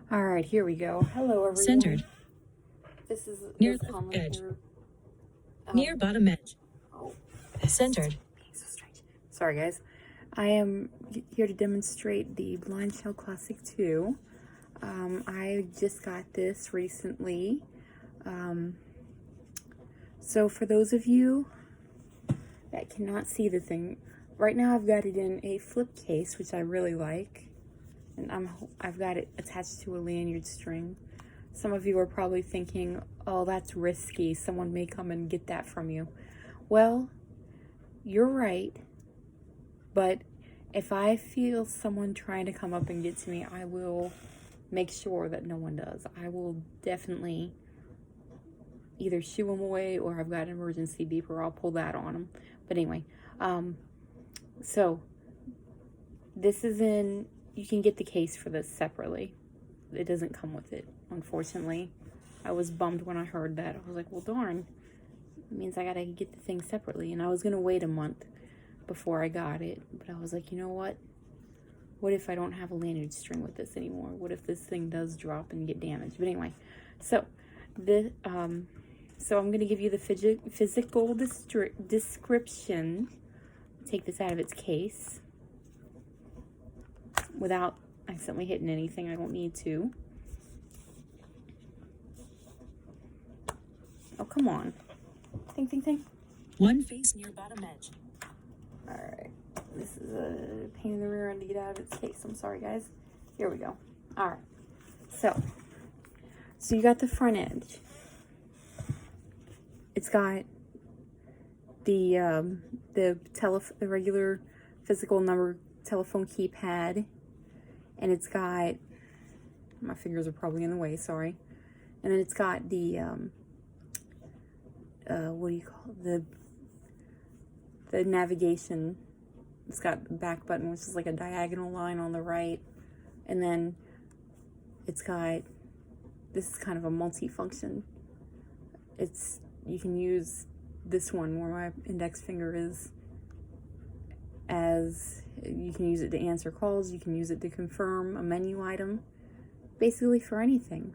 All right, here we go. Hello, everyone. Centered. This is Near Liz left Conley edge. here. Near bottom edge. Oh, Centered. being so strange. Sorry, guys. I am here to demonstrate the Blind Shell Classic 2. I just got this recently. So for those of you that cannot see the thing, right now I've got it in a flip case, which I really like. And I've got it attached to a lanyard string. Some of you are probably thinking, oh, that's risky. Someone may come and get that from you. Well, you're right. But if I feel someone trying to come up and get to me, I will make sure that no one does. I will definitely either shoo them away, or I've got an emergency beeper. I'll pull that on them. But anyway, so this is in... You can get the case for this separately. It doesn't come with it, unfortunately. I was bummed when I heard that. I was like, well, darn. It means I gotta get the thing separately. And I was gonna wait a month before I got it. But I was like, you know what? What if I don't have a lanyard string with this anymore? What if this thing does drop and get damaged? But anyway, so I'm gonna give you the physical description. Take this out of its case without accidentally hitting anything. I don't need to. Oh, come on. Think, think, think. One face near bottom edge. Alright. This is a pain in the rear end to get out of its case. I'm sorry, guys. Here we go. Alright. So you got the front edge. It's got the regular physical number telephone keypad. And it's got, my fingers are probably in the way, sorry. And then it's got the, what do you call it? The navigation. It's got the back button, which is like a diagonal line on the right. And then it's got, this is kind of a multi-function. You can use this one where my index finger is, as you can use it to answer calls, you can use it to confirm a menu item, basically for anything.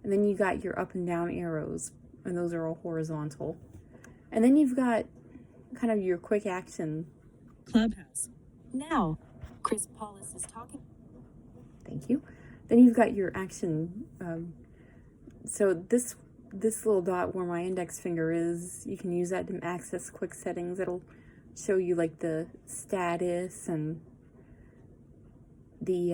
And then you got your up and down arrows, and those are all horizontal. And then you've got kind of your quick action. Clubhouse. Now, Chris Paulus is talking. Thank you. Then you've got your action. So this little dot where my index finger is, you can use that to access quick settings. It'll show you like the status and the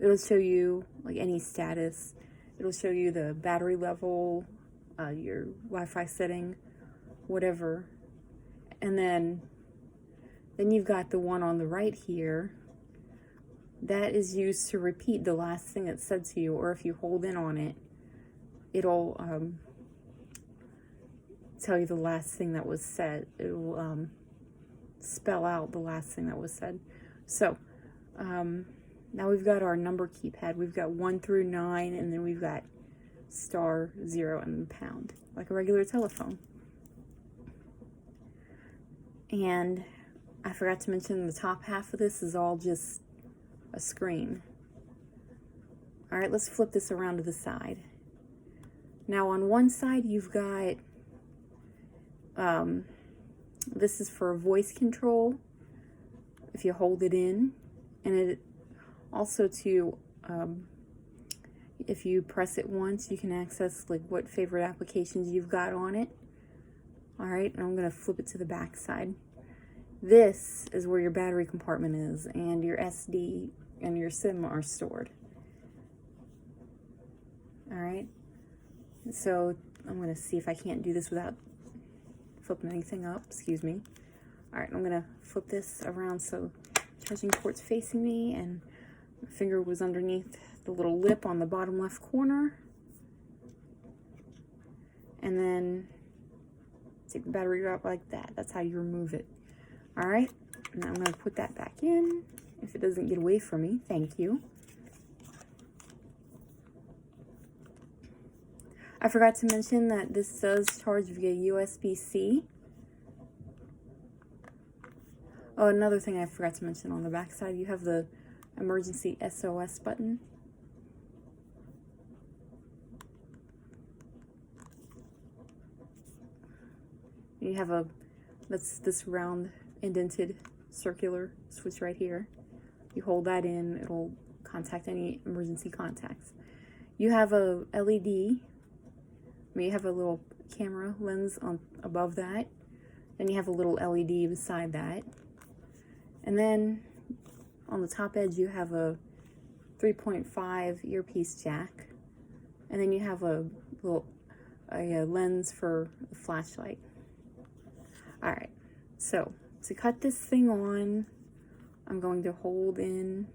it'll show you like any status. It'll show you the battery level, your Wi-Fi setting, whatever. And then you've got the one on the right here that is used to repeat the last thing it said to you, or if you hold in on it, it'll tell you the last thing that was said. It will spell out the last thing that was said. So now we've got our number keypad. We've got 1 through 9, and then we've got star, 0, and pound, like a regular telephone. And I forgot to mention the top half of this is all just a screen. All right, let's flip this around to the side. Now on one side you've got this is for voice control if you hold it in, and it also to if you press it once, you can access like what favorite applications you've got on it. All right, and I'm gonna flip it to the back side. This is where your battery compartment is, and your SD and your SIM are stored. All right, so I'm gonna see if I can't do this without flipping anything up. Excuse me. All right, I'm gonna flip this around so charging port's facing me, and my finger was underneath the little lip on the bottom left corner. And then take the battery out like that. That's how you remove it. All right, now I'm gonna put that back in if it doesn't get away from me. Thank you. I forgot to mention that this does charge via USB-C. Oh, another thing I forgot to mention, on the back side, you have the emergency SOS button. You have this round indented circular switch right here. You hold that in, it'll contact any emergency contacts. You have a LED. You have a little camera lens on above that. Then you have a little LED beside that. And then on the top edge you have a 3.5 earpiece jack. And then you have a lens for the flashlight. Alright, so to cut this thing on, I'm going to hold in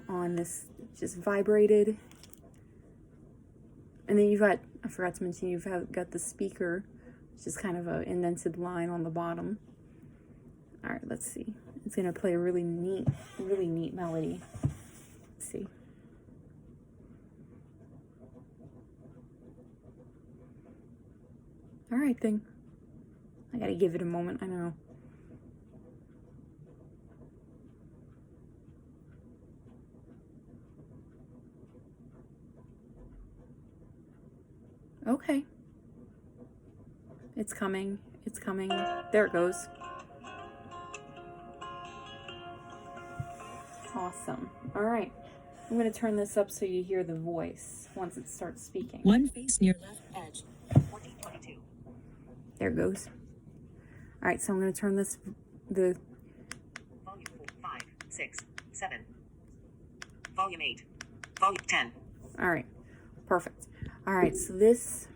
on this, just vibrated. And then you've got, I forgot to mention, you've got the speaker, which is kind of an indented line on the bottom. Alright, let's see. It's going to play a really neat melody. Let's see. Alright then. I gotta give it a moment, I know. Okay. It's coming. It's coming. There it goes. Awesome. Alright. I'm going to turn this up so you hear the voice once it starts speaking. One face near left edge. 1422. There it goes. Alright, so I'm going to turn the Volume 4, 5, 6, 7. Volume 8. Volume 10. Alright. Perfect. Alright, so this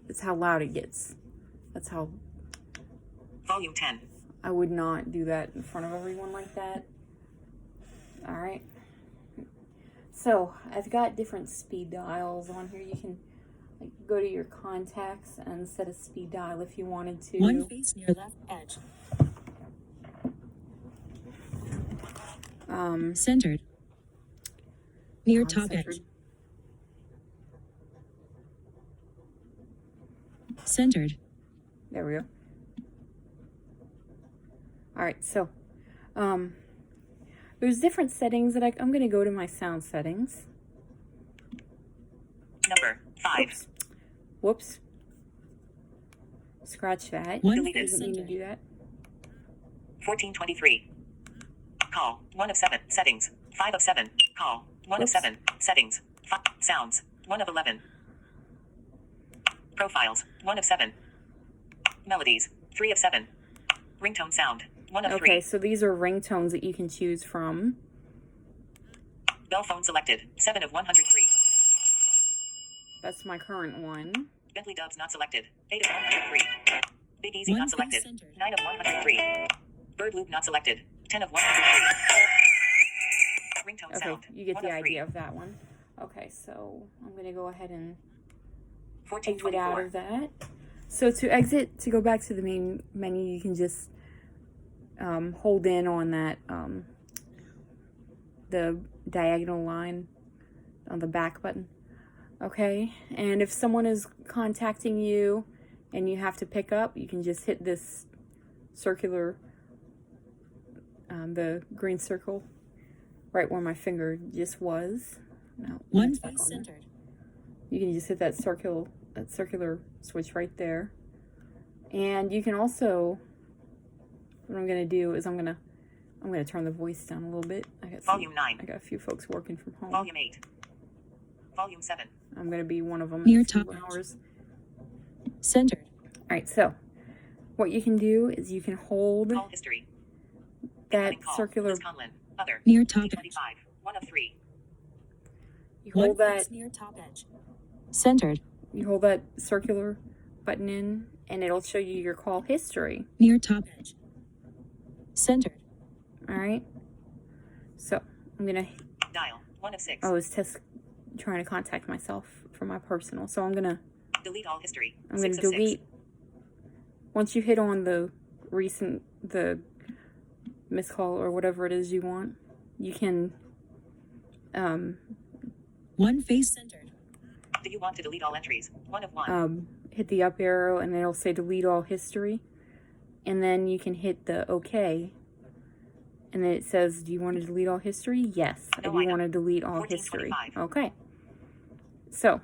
is how loud it gets. That's how... Volume 10. I would not do that in front of everyone like that. Alright. So, I've got different speed dials on here. You can go to your contacts and set a speed dial if you wanted to. One face near left edge. Centered. Near top centered. edge. Centered. There we go. Alright, so there's different settings that I'm going to go to my sound settings. Number 5. Oops. Whoops. Scratch that. One It face doesn't mean to centered. do that. 1423. Call 1 of 7. Settings 5 of 7. Call 1 of Oops. 7. Settings 5. Sounds 1 of 11. Profiles 1 of 7. Melodies 3 of 7. Ringtone sound 1 of 3. Okay, so these are ringtones that you can choose from. Bell phone selected 7 of 103. That's my current one. Bentley Dubs not selected 8 of 103. Big Easy One not face selected centered. 9 of 103. Bird Loop not selected 10 of 103. Ringtone Okay, sound you get 1 the of 3. idea of that one. Okay, so I'm going to go ahead and exit 1424. out of that. So to exit, to go back to the main menu, you can just hold in on that, the diagonal line on the back button. Okay, and if someone is contacting you and you have to pick up, you can just hit this circular, the green circle, right where my finger just was. No, One it's back face on there. centered. You can just hit that circular switch right there. And you can also, what I'm gonna do is I'm gonna turn the voice down a little bit. Volume 9. I got a few folks working from home. Volume 8. Volume 7. I'm gonna be one of them Near in a few top edge. hours. Centered. Alright, so what you can do is you can hold Call history. that Incoming call. circular, Liz Conlon. Other. Near top edge. 25. 1 of 3. you One hold that, face near top edge. Centered. you hold that circular button in, and it'll show you your call history. Near top edge. Centered. Alright? So, I'm gonna, Dial 1 of 6. I was trying to contact myself for my personal, so I'm gonna Delete all history. I'm going 6 to of 6. delete, once you hit on the missed call or whatever it is you want, you can, One face centered. Do you want to delete all entries? 1 of 1. hit the up arrow and it'll say delete all history. And then you can hit the OK. And then it says, do you want to delete all history? Yes, I No do item. want to delete all history. 1425. Okay. So,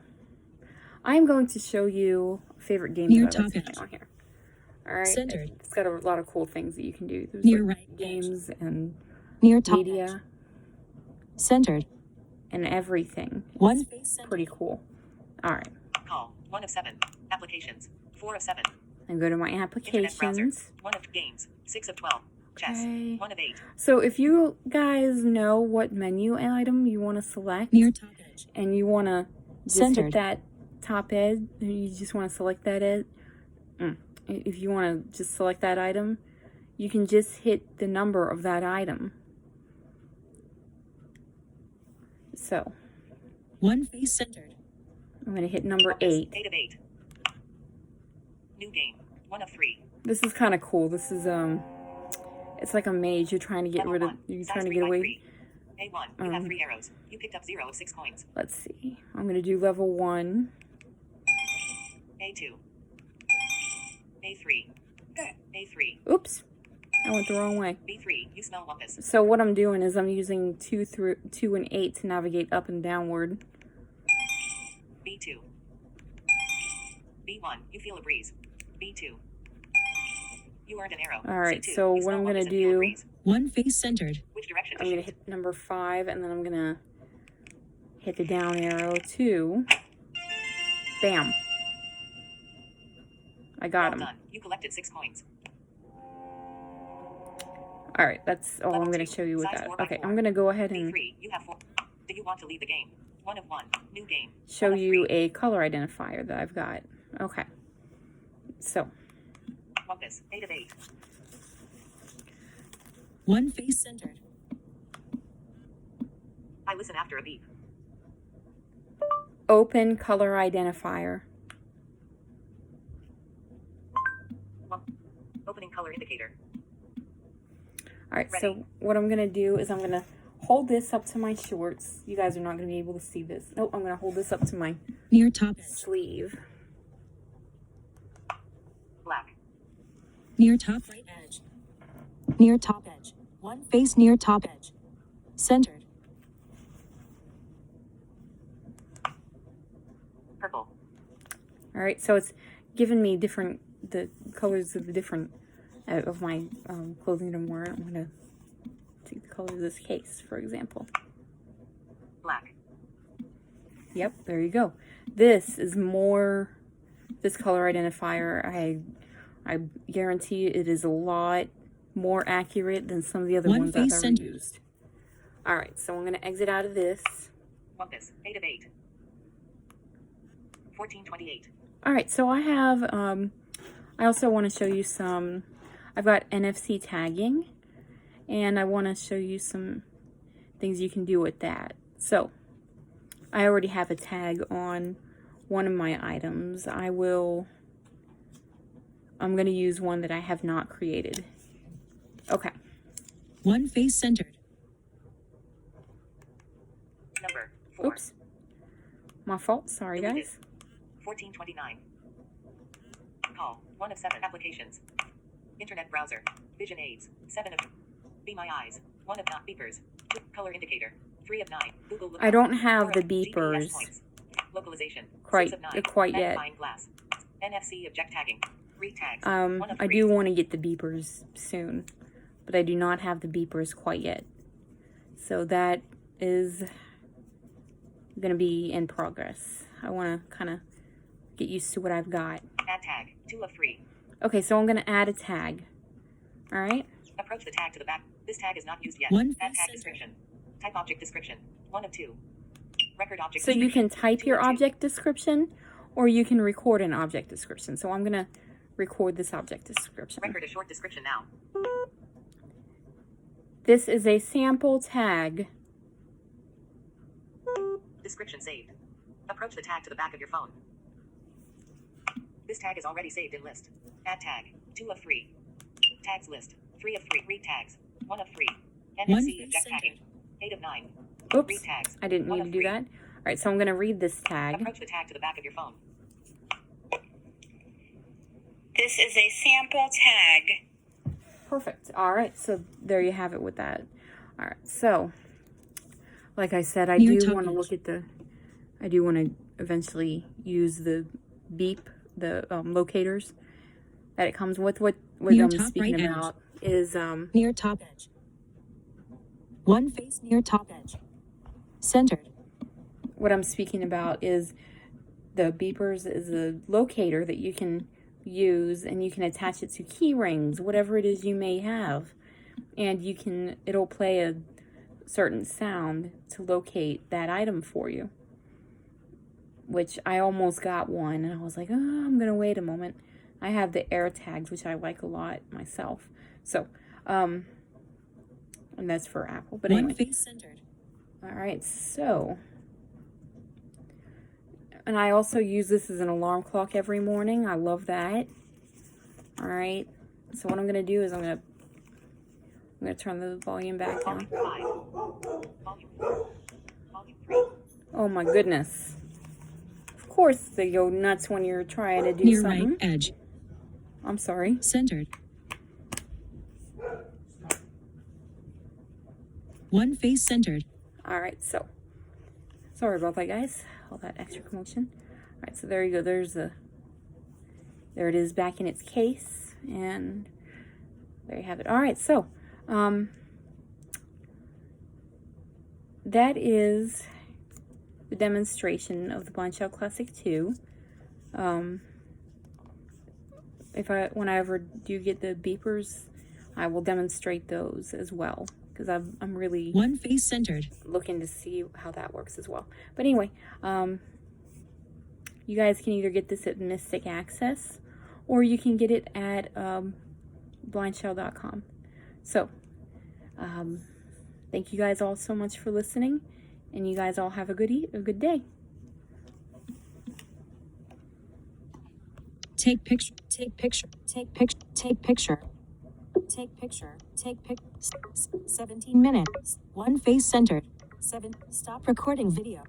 I'm going to show you favorite games Near that I like to top play edge. on here. Alright, Centered. it's got a lot of cool things that you can do. There's Near like right edge. games and Near top edge. media Centered. and everything. One face centered. Pretty cool. Alright, Call. 1 of 7. Applications. 4 of 7. and go to my Internet browser. applications. 1 of games. 6 of 12. Chess. Okay. 1 of 8. So if you guys know what menu item you want to select, Near top edge. and you want to just Centered. hit that top edge, and you just want to select that edge, if you want to just select that item, you can just hit the number of that item. So One face centered. I'm going to hit number Compass. 8. 8 of 8. New game. 1 of 3. This is kind of cool. This is it's like a maze. You're trying to get Level rid of. 1. You're Size trying to 3 get by away. 3. A1. You have 3 arrows. You picked up 0 of 6 coins. Let's see. I'm going to do level 1. A2. A3. A3. Oops, I went the wrong way. B3. You smell wumpus. So what I'm doing is I'm using 2 and 8 to navigate up and downward. B2. B1. You feel a breeze. B2. You earned an arrow. All right, C2. so You what smell I'm gonna wumpus and feel a do- breeze. One face centered. Which direction to I'm going to shoot? hit number 5, and then I'm going to hit the down arrow 2. Bam. I got Well him. done. You collected 6 coins. All right, that's all I'm Level going to 2. show you with Size that. 4 by Okay, 4. I'm going to go ahead and B3. You have 4. Do you want to leave the game? 1 of 1. New game. show 1 of you 3. a color identifier that I've got. Okay. So, Wumpus. 8 of 8. One face centered. I listen after a beep. open color identifier. Opening color indicator. All right, Ready. so what I'm going to do is I'm going to hold this up to my shorts. You guys are not going to be able to see this. Nope, I'm going to hold this up to my Near top edge. sleeve. Black. Near top right edge. Near top edge. One face near top edge. Centered. Purple. All right, so it's given me the colors of the different of my clothing that I'm wearing. I'm going to take the color of this case, for example. Black. Yep, there you go. This is more, this color identifier, I guarantee it is a lot more accurate than some of the other One ones I've face ever centered. used. All right, so I'm going to exit out of this. Wumpus. 8 of 8. 1428. All right, so I have, I also want to show you some, I've got NFC tagging, and I want to show you some things you can do with that. So, I already have a tag on one of my items. I'm going to use one that I have not created. Okay, One face centered. Number. 4. oops. My fault, sorry Deleted. guys. 1429. Call. 1 of 7 applications. Internet browser. Vision aids. 7 of. Be my eyes. 1 of 9 beepers. Color indicator. 3 of 9. Google Lookup. I don't have 4 the of GPS beepers points. Localization. quite 6 of 9. quite yet. Magnifying glass. NFC object tagging. Read tags. 1 of I 3. do want to get the beepers soon, but I do not have the beepers quite yet. So that is going to be in progress. I want to kind of get used to what I've got. Add tag. 2 of 3. Okay, so I'm going to add a tag. All right. Approach the tag to the back. This tag is not used yet. One Add face tag center. description. Type object description. 1 of 2. Record object So you description. can type 2 your of 2. object description, or you can record an object description. So I'm going to record this object description. Record a short description now. This is a sample tag. Description saved. Approach the tag to the back of your phone. This tag is already saved in list. Add tag. 2 of 3. Tags list. 3 of 3. Read tags. 1 of 3. One NFC face object centered. tagging. 8 of 9. Oops, Read tags. I didn't 1 mean to of do 3. that. All right, so I'm going to read this tag. Approach the tag to the back of your phone. This is a sample tag. Perfect. All right, so there you have it with that. All right, so like I said, I Near do top want to edge. look at I do want to eventually use the beep, the locators that it comes with. What Near I'm top speaking right edge. about is Near top edge. One face near top edge. Centered. what I'm speaking about is the beepers is a locator that you can use, and you can attach it to key rings, whatever it is you may have, and it'll play a certain sound to locate that item for you, which I almost got one, and I was like, oh, I'm gonna wait a moment. I have the AirTags, which I like a lot myself. So, and that's for Apple. But One anyway, face centered. all right. So, and I also use this as an alarm clock every morning. I love that. All right. So what I'm gonna do is I'm gonna turn the volume back Volume down. 5. Volume 4. Volume 3. Oh my goodness. Of course they go nuts when you're trying to do Near something. right edge. I'm sorry. Centered. One face centered. All right, so sorry about that, guys. All that extra commotion. All right, so there you go. There it is back in its case, and there you have it. All right, so that is the demonstration of the Blind Shell Classic 2. When I ever do get the beepers, I will demonstrate those as well, because I'm really One face centered. looking to see how that works as well. But anyway, you guys can either get this at Mystic Access, or you can get it at blindshell.com. So, thank you guys all so much for listening, and you guys all have a good day. Take picture. Take picture. Take picture. Take picture. Take picture. Take pic. 17 minutes. One face centered. 7. Stop recording video.